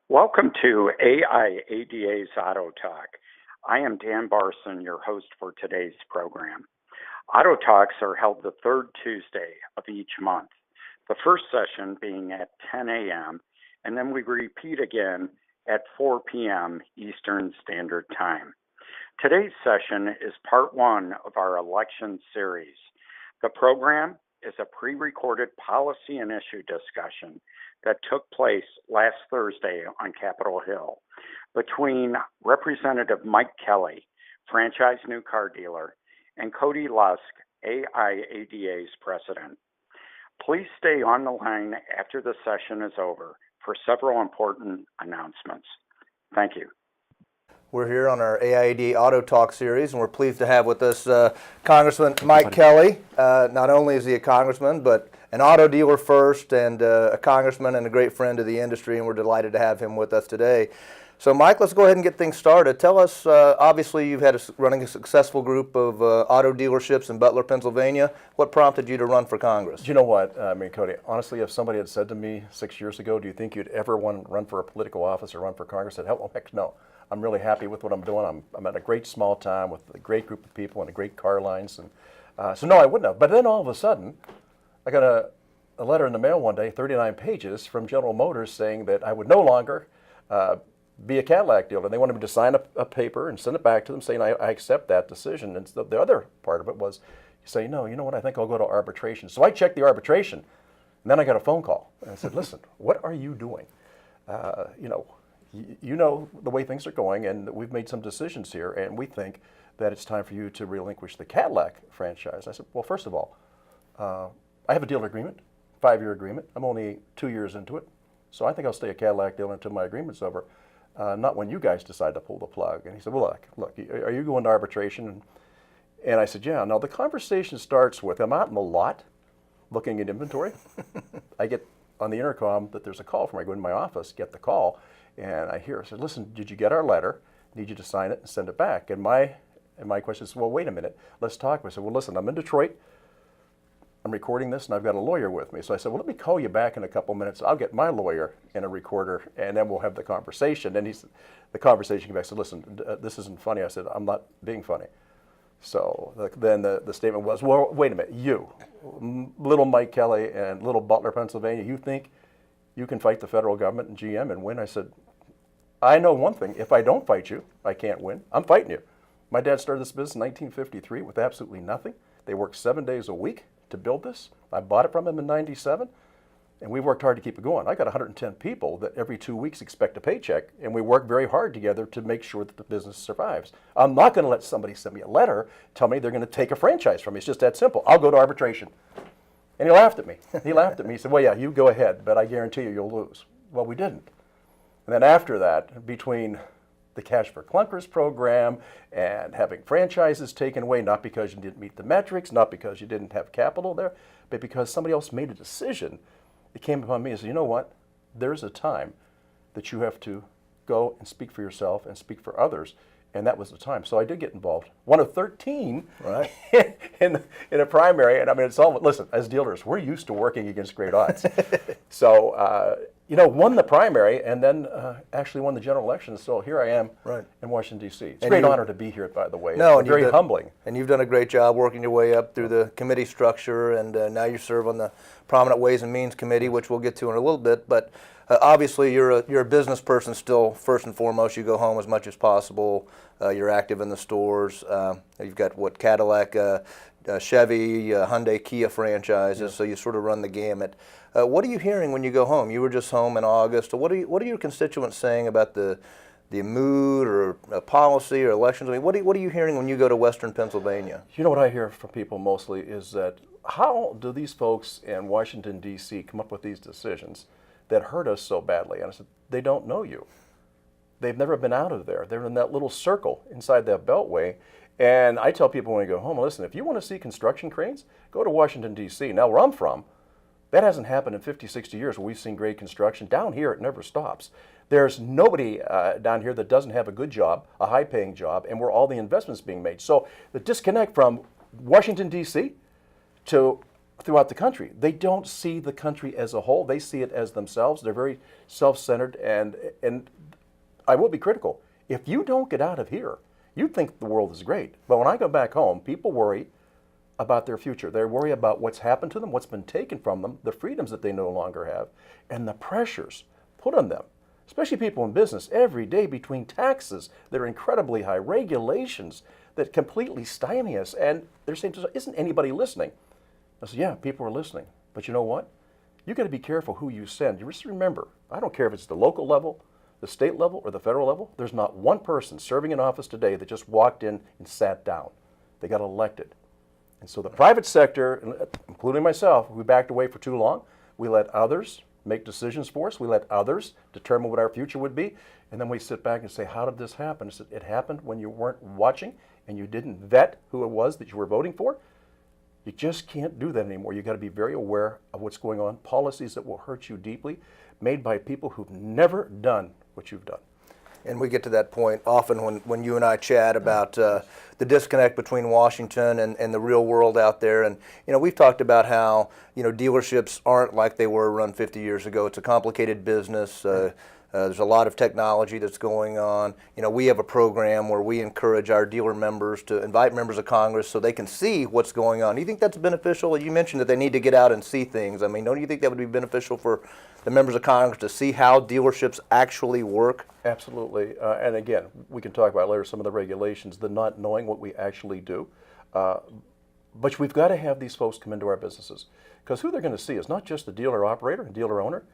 Welcome to AIADA's AutoTalk. I am Dan Barson, your host for today's program. AutoTalks are held the third Tuesday of each month, the first session being at 10 a.m., and then we repeat again at 4 p.m. Eastern Standard Time. Today's session is part one of our election series. The program is a pre-recorded policy and issue discussion that took place last Thursday on Capitol Hill between Representative Mike Kelly, franchise new car dealer, and Cody Lusk, AIADA's president. Please stay on the line after the session is over for several important announcements. Thank you. We're here on our AIAD Auto Talk series, and we're pleased to have with us Congressman Mike Kelly. Not only is he a congressman, but an auto dealer first, and a congressman and a great friend of the industry, and we're delighted to have him with us today. So, Mike, let's go ahead and get things started. Tell us, obviously, you've had running a successful group of auto dealerships in Butler, Pennsylvania. What prompted you to run for Congress? You know what, Cody, honestly, if somebody had said to me 6 years ago, do you think you'd ever want to run for a political office or run for Congress? I said, hell, heck no. I'm really happy with what I'm doing. I'm at a great small town with a great group of people and a great car lines. And so no, I wouldn't have. But then all of a sudden, I got a letter in the mail one day, 39 pages, from General Motors saying that I would no longer be a Cadillac dealer. They wanted me to sign a paper and send it back to them saying I accept that decision. And so the other part of it was, you say, no, you know what, I think I'll go to arbitration. So I checked the arbitration, and then I got a phone call. And I said, listen, what are you doing? You know the way things are going, and we've made some decisions here, and we think that it's time for you to relinquish the Cadillac franchise. I said, well, first of all, I have a dealer agreement, 5-year agreement. I'm only 2 years into it, so I think I'll stay a Cadillac dealer until my agreement's over, not when you guys decide to pull the plug. And he said, well, look, are you going to arbitration? And I said, yeah. Now, the conversation starts with, I'm out in the lot looking at inventory. I get on the intercom that there's a call from me. I go into my office, get the call, and I hear, I said, listen, did you get our letter? Need you to sign it and send it back. And my question is, well, wait a minute, let's talk. I said, well, listen, I'm in Detroit. I'm recording this, and I've got a lawyer with me. So I said, well, let me call you back in a couple minutes. I'll get my lawyer and a recorder, and then we'll have the conversation. And the conversation came back and said, listen, this isn't funny. I said, I'm not being funny. So then the statement was, well, wait a minute, you, little Mike Kelly and little Butler, Pennsylvania, you think you can fight the federal government and GM and win? I said, I know one thing. If I don't fight you, I can't win. I'm fighting you. My dad started this business in 1953 with absolutely nothing. They worked 7 days a week to build this. I bought it from him in 97, and we worked hard to keep it going. I got 110 people that every 2 weeks expect a paycheck, and we work very hard together to make sure that the business survives. I'm not going to let somebody send me a letter tell me they're going to take a franchise from me. It's just that simple. I'll go to arbitration. And he laughed at me. He laughed at me. He said, well, yeah, you go ahead, but I guarantee you'll lose. Well, we didn't. And then after that, between the Cash for Clunkers program and having franchises taken away, not because you didn't meet the metrics, not because you didn't have capital there, but because somebody else made a decision, it came upon me and said, you know what? There's a time that you have to go and speak for yourself and speak for others. And that was the time. So I did get involved. One of 13 right. in a primary. And I mean, it's all, listen, as dealers, we're used to working against great odds. So, won the primary and then actually won the general election. So here I am in Washington, D.C. It's a great honor to be here, by the way. No, it's very humbling. And you've done a great job working your way up through the committee structure, and now you serve on the Prominent Ways and Means Committee, which we'll get to in a little bit. But obviously, you're a business person still, first and foremost. You go home as much as possible. You're active in the stores. You've got, Cadillac, Chevy, Hyundai, Kia franchises, so you sort of run the gamut. What are you hearing when you go home? You were just home in August. What are your constituents saying about the mood or policy or elections? I mean, what are you hearing when you go to Western Pennsylvania? You know what I hear from people mostly is that how do these folks in Washington, D.C. come up with these decisions that hurt us so badly? And I said, they don't know you. They've never been out of there. They're in that little circle inside that beltway. And I tell people when I go home, listen, if you want to see construction cranes, go to Washington, D.C. Now, where I'm from, that hasn't happened in 50, 60 years where we've seen great construction. Down here, it never stops. There's nobody down here that doesn't have a good job, a high-paying job, and where all the investments being made. So the disconnect from Washington, D.C. to throughout the country. They don't see the country as a whole. They see it as themselves. They're very self-centered, and I will be critical. If you don't get out of here, you think the world is great. But when I go back home, people worry about their future. They worry about what's happened to them, what's been taken from them, the freedoms that they no longer have, and the pressures put on them, especially people in business, every day between taxes that are incredibly high, regulations that completely stymie us, and they're saying, isn't anybody listening? I said, yeah, people are listening. But you know what? You got to be careful who you send. You just remember, I don't care if it's the local level, the state level, or the federal level, there's not one person serving in office today that just walked in and sat down. They got elected. And so the private sector, including myself, we backed away for too long. We let others make decisions for us. We let others determine what our future would be. And then we sit back and say, how did this happen? I said, it happened when you weren't watching and you didn't vet who it was that you were voting for. You just can't do that anymore. You've got to be very aware of what's going on, policies that will hurt you deeply, made by people who've never done what you've done. And we get to that point often when you and I chat about the disconnect between Washington and the real world out there. And, we've talked about how, dealerships aren't like they were run 50 years ago. It's a complicated business. There's a lot of technology that's going on. We have a program where we encourage our dealer members to invite members of Congress so they can see what's going on. Do you think that's beneficial? You mentioned that they need to get out and see things. I mean, don't you think that would be beneficial for the members of Congress to see how dealerships actually work? Absolutely. And again, we can talk about later some of the regulations, the not knowing what we actually do. But we've got to have these folks come into our businesses, because who they're going to see is not just the dealer operator and dealer owner.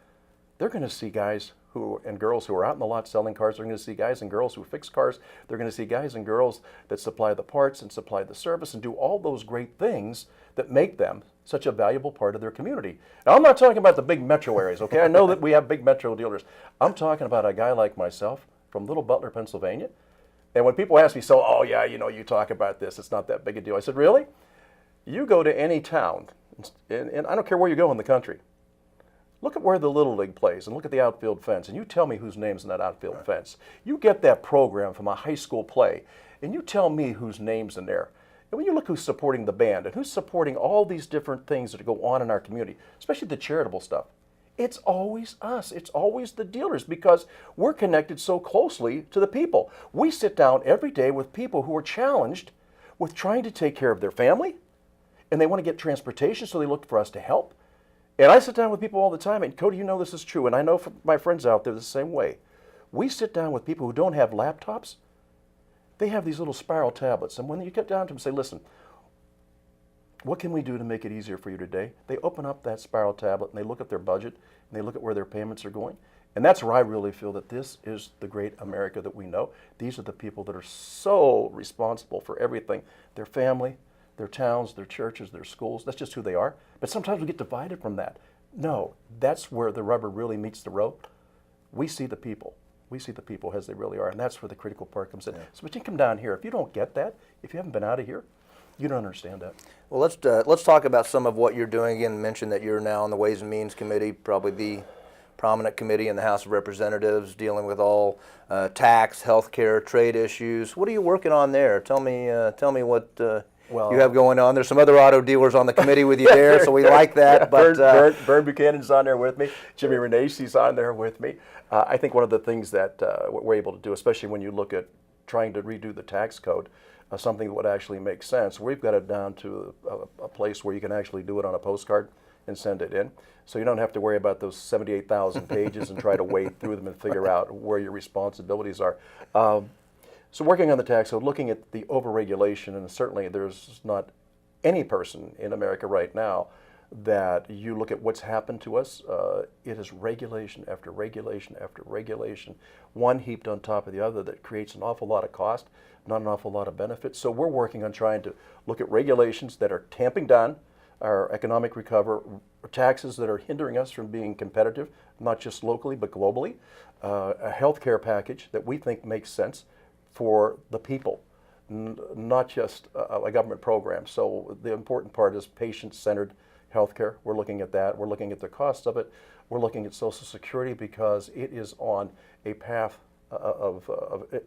They're going to see guys and girls who are out in the lot selling cars. They're going to see guys and girls who fix cars. They're going to see guys and girls that supply the parts and supply the service and do all those great things that make them such a valuable part of their community. Now, I'm not talking about the big metro areas, okay? I know that we have big metro dealers. I'm talking about a guy like myself from Little Butler, Pennsylvania. And when people ask me, oh yeah, you talk about this, it's not that big a deal. I said, really? You go to any town, and I don't care where you go in the country, look at where the Little League plays and look at the outfield fence, and you tell me whose name's in that outfield fence. You get that program from a high school play, and you tell me whose name's in there. And when you look who's supporting the band and who's supporting all these different things that go on in our community, especially the charitable stuff, it's always us. It's always the dealers, because we're connected so closely to the people. We sit down every day with people who are challenged with trying to take care of their family, and they want to get transportation, so they look for us to help. And I sit down with people all the time, and Cody, this is true, and I know from my friends out there the same way. We sit down with people who don't have laptops. They have these little spiral tablets, and when you get down to them and say, listen, what can we do to make it easier for you today? They open up that spiral tablet, and they look at their budget, and they look at where their payments are going. And that's where I really feel that this is the great America that we know. These are the people that are so responsible for everything, their family, their towns, their churches, their schools. That's just who they are. But sometimes we get divided from that. No, that's where the rubber really meets the road. We see the people. We see the people as they really are, and that's where the critical part comes in. Yeah. So, but you come down here, if you don't get that, if you haven't been out of here, you don't understand that. Well, let's talk about some of what you're doing. Again, mention that you're now on the Ways and Means Committee, probably the prominent committee in the House of Representatives, dealing with all tax, healthcare, trade issues. What are you working on there? Tell me what you have going on. There's some other auto dealers on the committee with you there, so we like that. But Vern Buchanan's on there with me. Jimmy Renace's on there with me. I think one of the things that we're able to do, especially when you look at trying to redo the tax code, something that would actually make sense, we've got it down to a place where you can actually do it on a postcard and send it in. So you don't have to worry about those 78,000 pages and try to wade through them and figure out where your responsibilities are. So working on the tax code, looking at the overregulation, and certainly there's not any person in America right now that you look at what's happened to us. It is regulation after regulation after regulation, one heaped on top of the other, that creates an awful lot of cost, not an awful lot of benefit. So we're working on trying to look at regulations that are tamping down our economic recovery, taxes that are hindering us from being competitive, not just locally but globally, a health care package that we think makes sense for the people, not just a government program. So the important part is patient-centered healthcare. We're looking at that. We're looking at the cost of it. We're looking at Social Security because it is on a path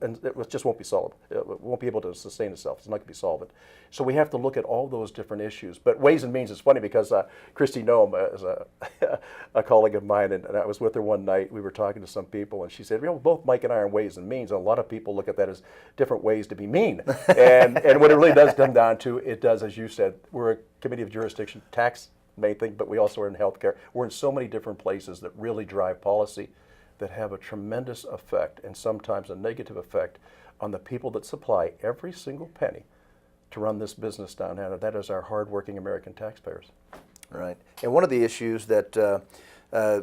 and it just won't be solid. It won't be able to sustain itself. It's not going to be solvent. So we have to look at all those different issues. But Ways and Means is funny because Christy Noem is a colleague of mine, and I was with her one night. We were talking to some people, and she said, both Mike and I are in Ways and Means, and a lot of people look at that as different ways to be mean. and what it really does come down to, it does, as you said, we're a committee of jurisdiction, tax main thing, but we also are in healthcare. We're in so many different places that really drive policy that have a tremendous effect, and sometimes a negative effect, on the people that supply every single penny to run this business down here. That is our hardworking American taxpayers. Right. And one of the issues that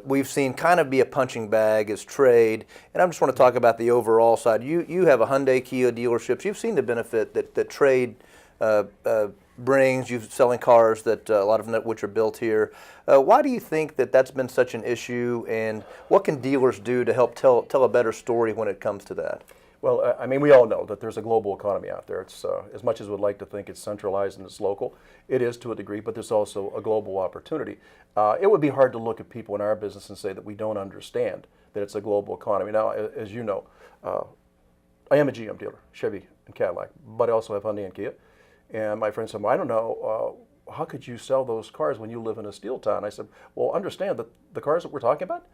we've seen kind of be a punching bag is trade. And I just want to talk about the overall side. You have a Hyundai, Kia dealerships. You've seen the benefit that trade brings. You're selling cars that a lot of which are built here. Why do you think that that's been such an issue, and what can dealers do to help tell a better story when it comes to that? Well, I mean, we all know that there's a global economy out there. It's as much as we'd like to think it's centralized and it's local, it is to a degree, but there's also a global opportunity. It would be hard to look at people in our business and say that we don't understand that it's a global economy. Now, as you know, I am a GM dealer, Chevy and Cadillac, but I also have Hyundai and Kia. And my friend said, well, I don't know, how could you sell those cars when you live in a steel town? I said, well, understand that the cars that we're talking about,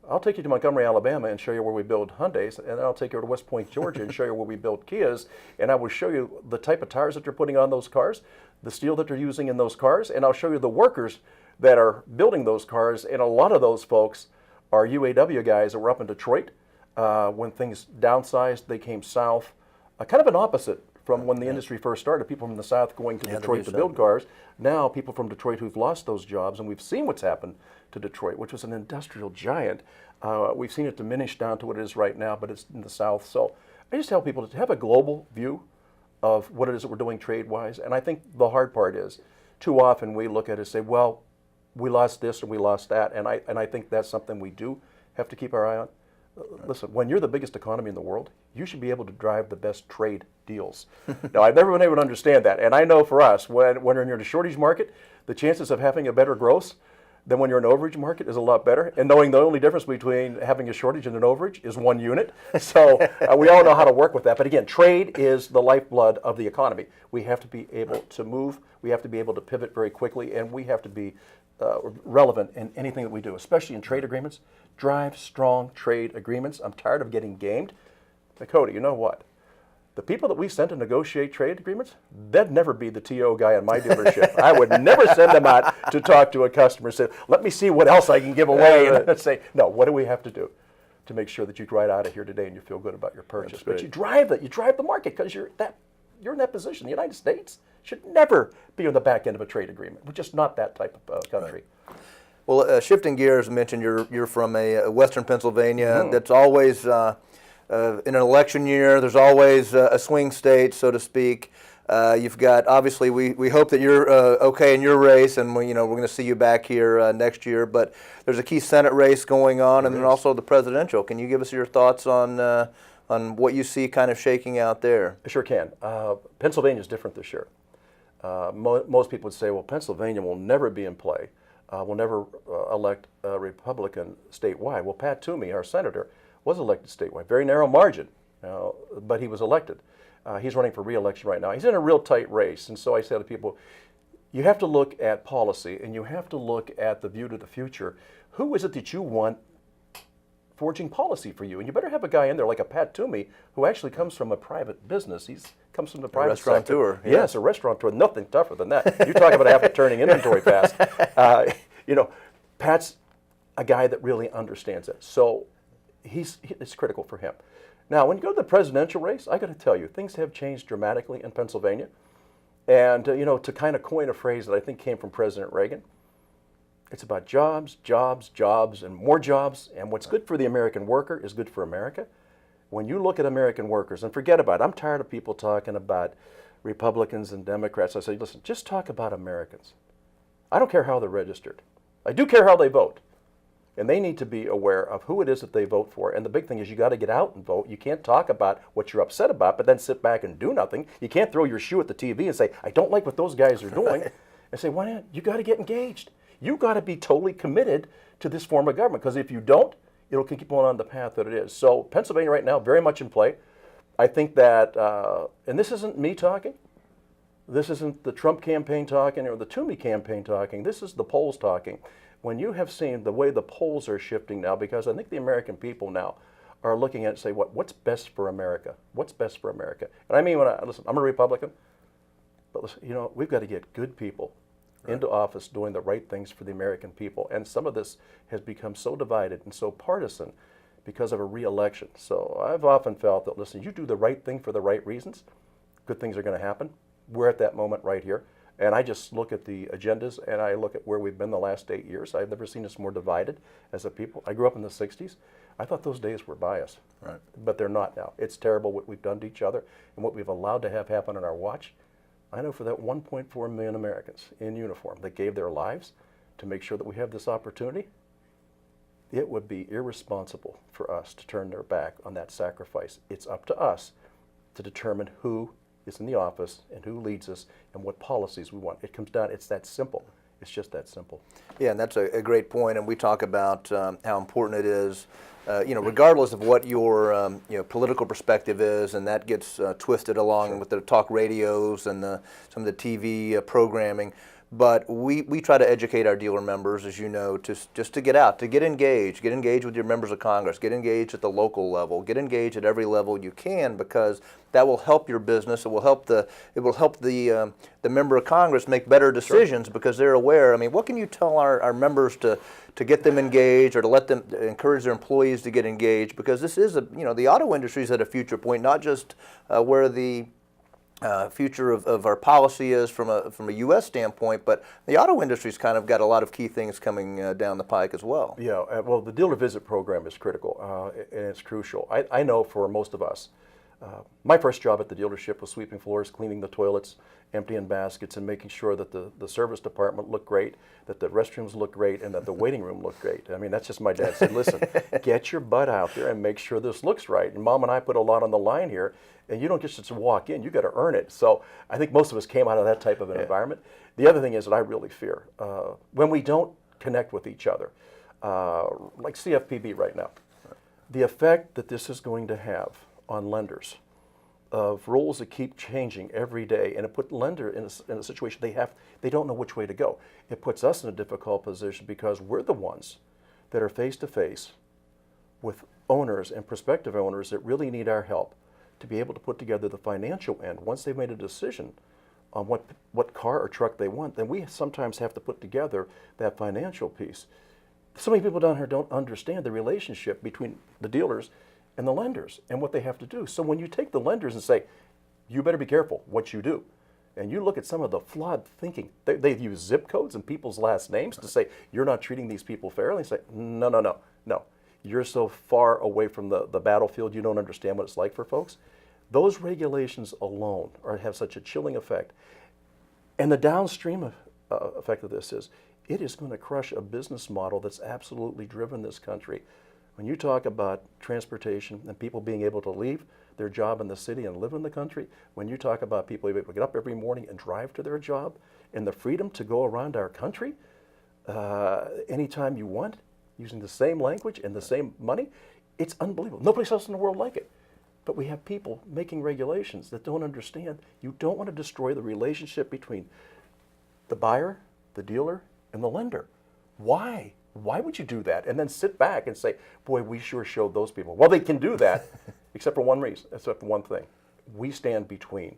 I'll take you to Montgomery, Alabama and show you where we build Hyundais, and then I'll take you to West Point, Georgia and show you where we build Kias, and I will show you the type of tires that they're putting on those cars, the steel that they're using in those cars, and I'll show you the workers that are building those cars, and a lot of those folks are UAW guys that were up in Detroit. When things downsized, they came south, kind of an opposite from when the industry first started, people from the South going to Detroit to build cars. Now people from Detroit who've lost those jobs, and we've seen what's happened to Detroit, which was an industrial giant. We've seen it diminish down to what it is right now, but it's in the South. So I just tell people to have a global view of what it is that we're doing trade-wise. And I think the hard part is, too often we look at it and say, well, we lost this or we lost that. And I think that's something we do have to keep our eye on. Listen, when you're the biggest economy in the world, you should be able to drive the best trade deals. Now, I've never been able to understand that. And I know for us, when you're in a shortage market, the chances of having a better gross than when you're in an overage market is a lot better. And knowing the only difference between having a shortage and an overage is 1 unit. So we all know how to work with that. But again, trade is the lifeblood of the economy. We have to be able to move. We have to be able to pivot very quickly. And we have to be relevant in anything that we do, especially in trade agreements. Drive strong trade agreements. I'm tired of getting gamed. Now, Cody, you know what? The people that we sent to negotiate trade agreements, they'd never be the TO guy in my dealership. I would never send them out to talk to a customer and say, let me see what else I can give away. And say, no, what do we have to do to make sure that you ride out of here today and you feel good about your purchase? But you drive the market because you're in that position. The United States should never be on the back end of a trade agreement. We're just not that type of country. Right. Well, shifting gears, I mentioned you're from a Western Pennsylvania. That's always in an election year. There's always a swing state, so to speak. You've got, obviously, we hope that you're okay in your race, and we're going to see you back here next year. But there's a key Senate race going on, and then also the presidential. Can you give us your thoughts on what you see kind of shaking out there? I sure can. Pennsylvania is different this year. Most people would say, well, Pennsylvania will never be in play. We'll never elect a Republican statewide. Well, Pat Toomey, our senator, was elected statewide, very narrow margin, but he was elected. He's running for re-election right now. He's in a real tight race, and so I say to people, you have to look at policy, and you have to look at the view to the future. Who is it that you want forging policy for you? And you better have a guy in there like a Pat Toomey, who actually comes from a private business. He comes from the private restaurateur. sector. Yes, a restaurateur. Nothing tougher than that. You talk about having turning inventory fast. Pat's a guy that really understands it. So it's critical for him. Now, when you go to the presidential race, I got to tell you, things have changed dramatically in Pennsylvania. And, to kind of coin a phrase that I think came from President Reagan, it's about jobs, jobs, jobs, and more jobs. And what's good for the American worker is good for America. When you look at American workers, and forget about it, I'm tired of people talking about Republicans and Democrats. I say, listen, just talk about Americans. I don't care how they're registered. I do care how they vote. And they need to be aware of who it is that they vote for. And the big thing is you got to get out and vote. You can't talk about what you're upset about, but then sit back and do nothing. You can't throw your shoe at the TV and say, I don't like what those guys are doing. And say, why not? You got to get engaged. You got to be totally committed to this form of government. Because if you don't, it'll keep going on the path that it is. So Pennsylvania right now, very much in play. I think that, and this isn't me talking, this isn't the Trump campaign talking or the Toomey campaign talking, this is the polls talking. When you have seen the way the polls are shifting now, because I think the American people now are looking at it and say, what's best for America? What's best for America? And I mean, listen, I'm a Republican, but listen, you know, we've got to get good people into office doing the right things for the American people. And some of this has become so divided and so partisan because of a re-election. So I've often felt that, listen, you do the right thing for the right reasons, good things are going to happen. We're at that moment right here. And I just look at the agendas and I look at where we've been the last 8 years. I've never seen us more divided as a people. I grew up in the 60s. I thought those days were biased, but they're not now. It's terrible what we've done to each other and what we've allowed to have happen on our watch. I know for that 1.4 million Americans in uniform that gave their lives to make sure that we have this opportunity, it would be irresponsible for us to turn their back on that sacrifice. It's up to us to determine who is in the office and who leads us and what policies we want. It comes down, it's that simple. It's just that simple. Yeah, and that's a great point, and we talk about how important it is, you know, regardless of what your you know, political perspective is, and that gets twisted along with the talk radios and some of the TV programming. But we try to educate our dealer members, as you know, just to get out, to get engaged with your members of Congress, get engaged at the local level, get engaged at every level you can, because that will help your business. It will help the member of Congress make better decisions because they're aware. I mean, what can you tell our members to get them engaged, or to let them encourage their employees to get engaged? Because this is the auto industry is at a future point, not just where the future of our policy is from a U.S. standpoint, but the auto industry's kind of got a lot of key things coming down the pike as well. Yeah, well, the dealer visit program is critical and it's crucial. I know for most of us, my first job at the dealership was sweeping floors, cleaning the toilets, emptying baskets, and making sure that the service department looked great, that the restrooms looked great, and that the waiting room looked great. I mean, that's just my dad said, listen, get your butt out there and make sure this looks right. And Mom and I put a lot on the line here, and you don't just walk in, you got to earn it. So I think most of us came out of that type of an environment. The other thing is that I really fear, when we don't connect with each other, like CFPB right now, the effect that this is going to have on lenders, of rules that keep changing every day, and it put lender in a situation they don't know which way to go. It puts us in a difficult position because we're the ones that are face to face with owners and prospective owners that really need our help to be able to put together the financial end. Once they've made a decision on what car or truck they want, then we sometimes have to put together that financial piece. So many people down here don't understand the relationship between the dealers and the lenders and what they have to do. So when you take the lenders and say, you better be careful what you do, and you look at some of the flawed thinking, they use zip codes and people's last names to say, you're not treating these people fairly. And say, no. You're so far away from the battlefield, you don't understand what it's like for folks. Those regulations alone have such a chilling effect. And the downstream effect of this is, it is going to crush a business model that's absolutely driven this country. When you talk about transportation and people being able to leave their job in the city and live in the country, when you talk about people being able to get up every morning and drive to their job, and the freedom to go around our country anytime you want, using the same language and the same money, it's unbelievable. Nobody else in the world like it. But we have people making regulations that don't understand. You don't want to destroy the relationship between the buyer, the dealer, and the lender. Why? Why would you do that? And then sit back and say, boy, we sure showed those people. Well, they can do that, except for one reason, except for one thing. We stand between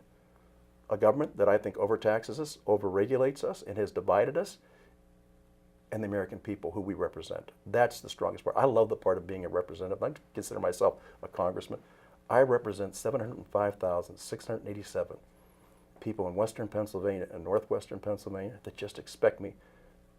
a government that I think overtaxes us, overregulates us, and has divided us, and the American people who we represent. That's the strongest part. I love the part of being a representative. I consider myself a congressman. I represent 705,687 people in Western Pennsylvania and Northwestern Pennsylvania that just expect me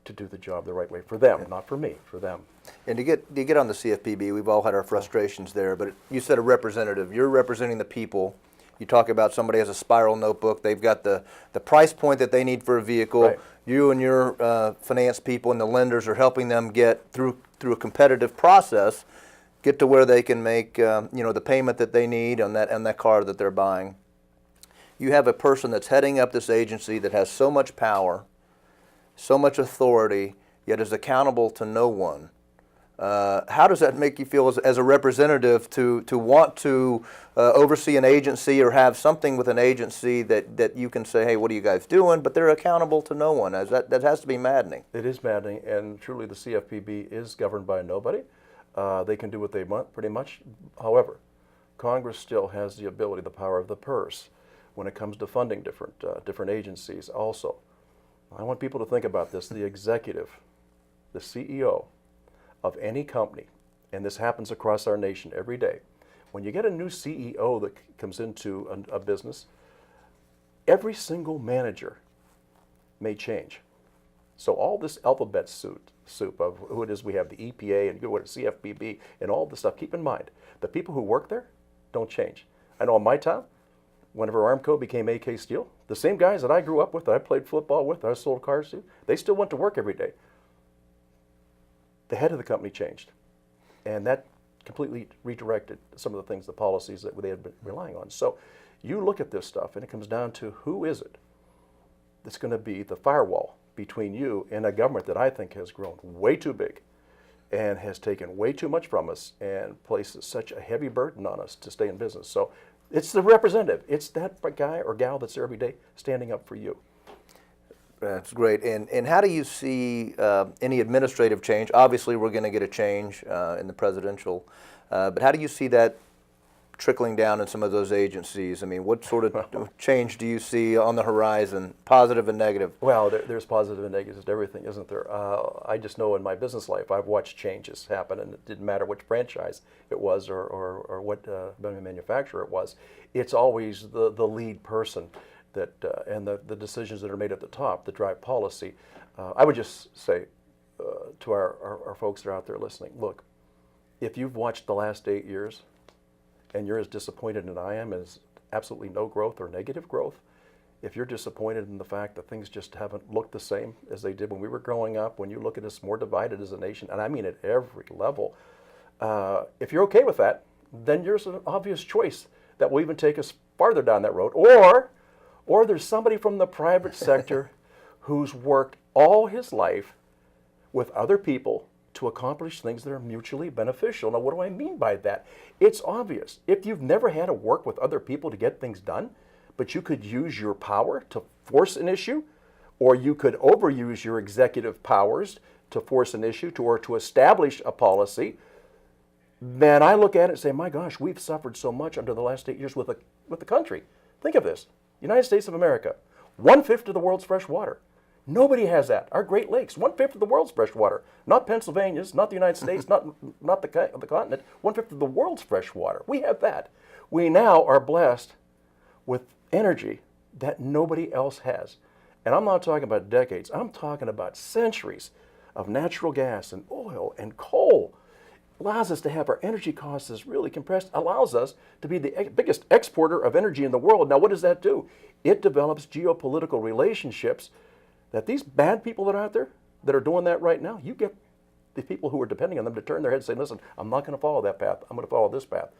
to do the job the right way for them, not for me, for them. And to get on the CFPB, we've all had our frustrations there, but you said a representative. You're representing the people. You talk about somebody has a spiral notebook. They've got the price point that they need for a vehicle. Right. You and your finance people and the lenders are helping them get through a competitive process, get to where they can make the payment that they need on that car that they're buying. You have a person that's heading up this agency that has so much power, so much authority, yet is accountable to no one. How does that make you feel as a representative to want to oversee an agency or have something with an agency that you can say, hey, what are you guys doing? But they're accountable to no one. That has to be maddening. It is maddening, and truly the CFPB is governed by nobody. They can do what they want, pretty much. However, Congress still has the ability, the power of the purse, when it comes to funding different agencies. Also, I want people to think about this. The executive, the CEO of any company, and this happens across our nation every day, when you get a new CEO that comes into a business, every single manager may change. So all this alphabet soup of who it is we have, the EPA and what is CFPB and all this stuff, keep in mind, the people who work there don't change. I know in my town, whenever Armco became AK Steel, the same guys that I grew up with, that I played football with, that I sold cars to, they still went to work every day. The head of the company changed, and that completely redirected some of the things, the policies that they had been relying on. So you look at this stuff, and it comes down to who is it that's going to be the firewall between you and a government that I think has grown way too big and has taken way too much from us and places such a heavy burden on us to stay in business. So it's the representative. It's that guy or gal that's there every day standing up for you. That's great. And how do you see any administrative change? Obviously, we're going to get a change in the presidential, but how do you see that trickling down in some of those agencies? I mean, what sort of change do you see on the horizon, positive and negative? Well, there's positive and negatives to everything, isn't there? I just know in my business life, I've watched changes happen, and it didn't matter which franchise it was or what manufacturer it was. It's always the lead person that and the decisions that are made at the top that drive policy. I would just say to our folks that are out there listening, look, if you've watched the last 8 years and you're as disappointed as I am, as absolutely no growth or negative growth, if you're disappointed in the fact that things just haven't looked the same as they did when we were growing up, when you look at us more divided as a nation, and I mean at every level, if you're okay with that, then there's an obvious choice that will even take us farther down that road. Or there's somebody from the private sector who's worked all his life with other people to accomplish things that are mutually beneficial. Now, what do I mean by that? It's obvious. If you've never had to work with other people to get things done, but you could use your power to force an issue, or you could overuse your executive powers to force an issue or to establish a policy, then I look at it and say, my gosh, we've suffered so much under the last 8 years with the country. Think of this. United States of America, 1/5 of the world's fresh water. Nobody has that. Our Great Lakes, 1/5 of the world's fresh water. Not Pennsylvania's, not the United States, not the continent, 1/5 of the world's fresh water. We have that. We now are blessed with energy that nobody else has. And I'm not talking about decades. I'm talking about centuries of natural gas and oil and coal. Allows us to have our energy costs is really compressed, allows us to be the biggest exporter of energy in the world. Now, what does that do? It develops geopolitical relationships that these bad people that are out there that are doing that right now, you get the people who are depending on them to turn their heads and say, listen, I'm not going to follow that path. I'm going to follow this path.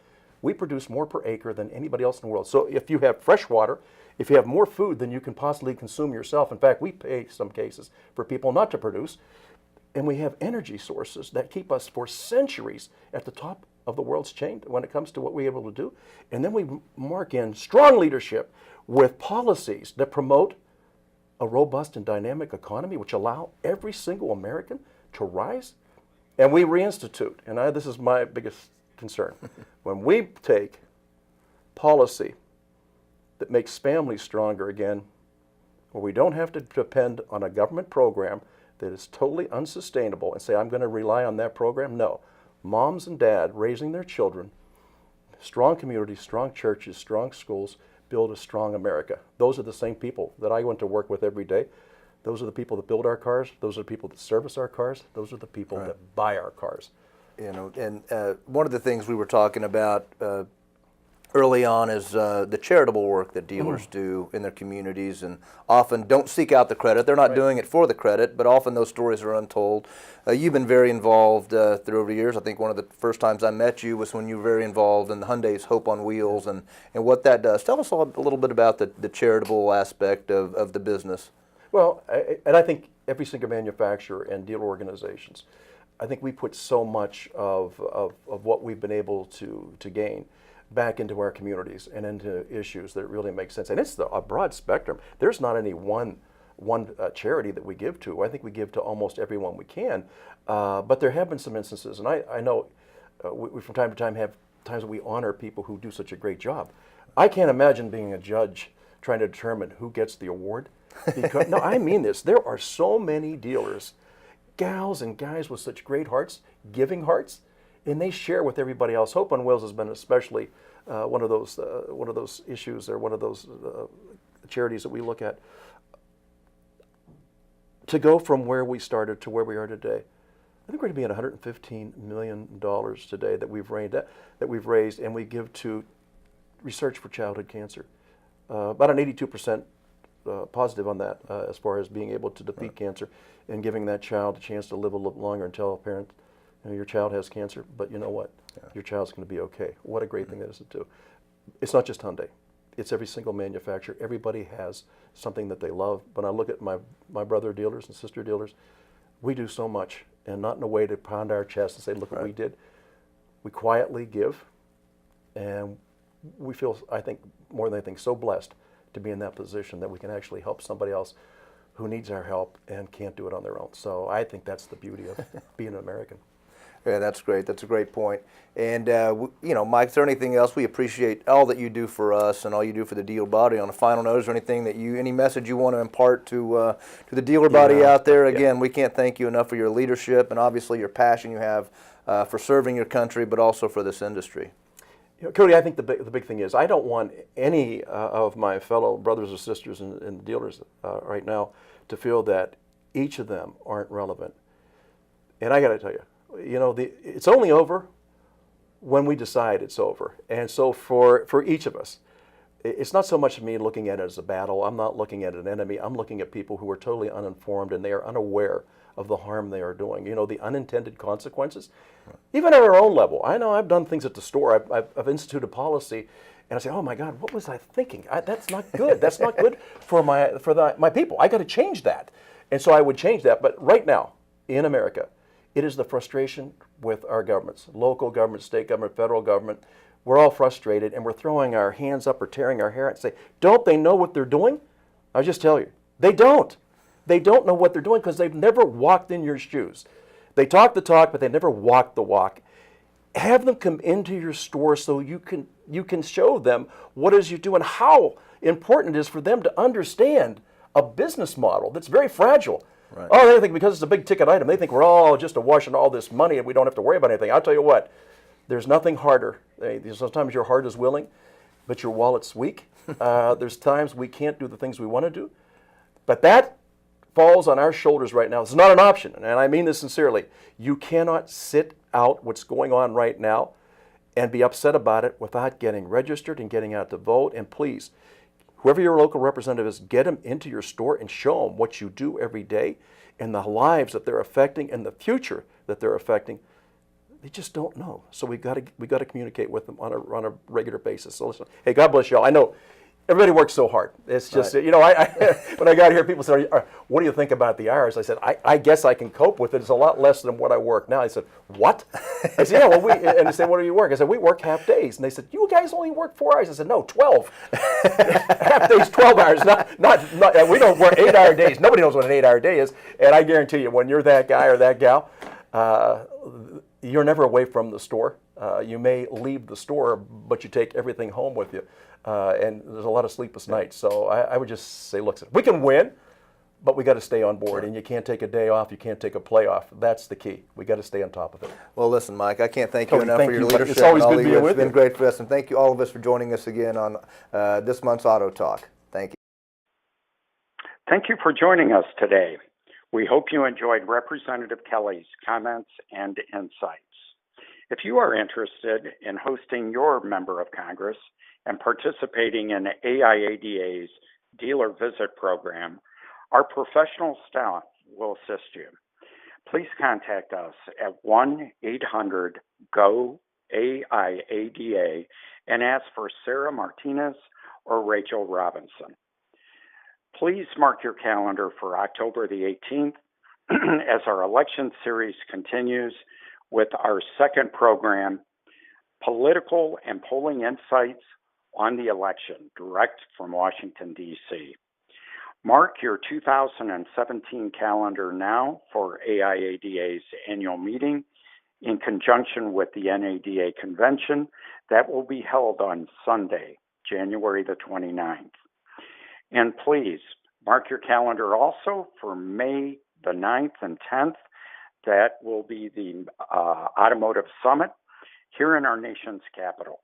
We produce more per acre than anybody else in the world. So if you have fresh water, if you have more food than you can possibly consume yourself, in fact, we pay some cases for people not to produce, and we have energy sources that keep us for centuries at the top of the world's chain when it comes to what we're able to do. And then we mark in strong leadership with policies that promote a robust and dynamic economy, which allow every single American to rise. And we reinstitute, and this is my biggest concern, when we take policy that makes families stronger again, where we don't have to depend on a government program that is totally unsustainable and say, I'm going to rely on that program. No. Moms and dad raising their children, strong communities, strong churches, strong schools, build a strong America. Those are the same people that I went to work with every day. Those are the people that build our cars. Those are the people that service our cars. Those are the people that buy our cars. You know, and one of the things we were talking about early on is the charitable work that dealers do in their communities, and often don't seek out the credit. They're not doing it for the credit, but often those stories are untold. You've been very involved through over the years. I think one of the first times I met you was when you were very involved in the Hyundai's Hope on Wheels and what that does. Tell us a little bit about the charitable aspect of the business. Well, and I think every single manufacturer and dealer organizations I think we put so much of what we've been able to gain back into our communities and into issues that really make sense. And it's a broad spectrum. There's not any one charity that we give to. I think we give to almost everyone we can. But there have been some instances, and I know we from time to time have times that we honor people who do such a great job. I can't imagine being a judge trying to determine who gets the award. Because, no, I mean this. There are so many dealers, gals and guys with such great hearts, giving hearts, and they share with everybody else. Hope on Wheels has been especially one of those issues, or one of those charities that we look at. To go from where we started to where we are today, I think we're going to be at $115 million today that we've raised, and we give to research for childhood cancer. About an 82% positive on that, as far as being able to defeat cancer and giving that child a chance to live a little longer and tell a parent, your child has cancer, but you know what? Your child's going to be okay. What a great thing that is to do. It's not just Hyundai. It's every single manufacturer. Everybody has something that they love. When I look at my brother dealers and sister dealers, we do so much, and not in a way to pound our chest and say, look what we did. We quietly give, and we feel, I think, more than anything, so blessed to be in that position that we can actually help somebody else who needs our help and can't do it on their own. So I think that's the beauty of being an American. Yeah, that's great. That's a great point. And, Mike, is there anything else? We appreciate all that you do for us and all you do for the dealer body. On a final note, is there anything any message you want to impart to the dealer body out there? Again, we can't thank you enough for your leadership and obviously your passion you have for serving your country, but also for this industry. Cody, I think the big thing is I don't want any of my fellow brothers or sisters in the dealers right now to feel that each of them aren't relevant. And I got to tell you, it's only over when we decide it's over. And so for each of us, it's not so much me looking at it as a battle. I'm not looking at an enemy. I'm looking at people who are totally uninformed and they are unaware of the harm they are doing. The unintended consequences. Right. Even at our own level. I know I've done things at the store. I've instituted policy, and I say, oh my God, what was I thinking? That's not good. That's not good for my people. I got to change that. And so I would change that. But right now, in America, it is the frustration with our governments, local government, state government, federal government. We're all frustrated, and we're throwing our hands up or tearing our hair out and say, don't they know what they're doing? I'll just tell you, they don't. They don't know what they're doing because they've never walked in your shoes. They talk the talk, but they never walk the walk. Have them come into your store so you can show them what it is you do and how important it is for them to understand a business model that's very fragile. Right. Oh, they think because it's a big ticket item, they think we're all just washing all this money and we don't have to worry about anything. I'll tell you what, there's nothing harder. Sometimes your heart is willing, but your wallet's weak. There's times we can't do the things we want to do. But that falls on our shoulders right now. It's not an option, and I mean this sincerely. You cannot sit out what's going on right now and be upset about it without getting registered and getting out to vote. And please, whoever your local representative is, get them into your store and show them what you do every day and the lives that they're affecting and the future that they're affecting. They just don't know. So we got to communicate with them on a regular basis. So listen, hey, God bless y'all. I know everybody works so hard. It's just, right. I when I got here, people said, what do you think about the hours? I said, I guess I can cope with it. It's a lot less than what I work now. I said, what? I said, yeah, well, and they said, what do you work? I said, we work half days. And they said, you guys only work 4 hours. I said, no, 12. Half days, 12 hours. Not, we don't work 8-hour days. Nobody knows what an 8-hour day is. And I guarantee you, when you're that guy or that gal, you're never away from the store. You may leave the store, but you take everything home with you. And there's a lot of sleepless nights. So I would just say, look, we can win, but we got to stay on board. And you can't take a day off. You can't take a play off. That's the key. We got to stay on top of it. Well, listen, Mike, I can't thank you enough for your leadership. It's always good being with you. It's been great for us. And thank you, all of us, for joining us again on this month's Auto Talk. Thank you. Thank you for joining us today. We hope you enjoyed Representative Kelly's comments and insights. If you are interested in hosting your member of Congress and participating in AIADA's Dealer Visit Program, our professional staff will assist you. Please contact us at 1-800-GO-AIADA and ask for Sarah Martinez or Rachel Robinson. Please mark your calendar for October the 18th as our election series continues with our second program, Political and Polling Insights on the Election, direct from Washington, D.C. Mark your 2017 calendar now for AIADA's annual meeting in conjunction with the NADA convention that will be held on Sunday, January the 29th. And please mark your calendar also for May the 9th and 10th. That will be the Automotive Summit here in our nation's capital.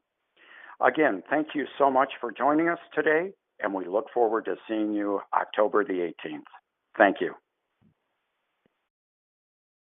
Again, thank you so much for joining us today, and we look forward to seeing you October the 18th. Thank you.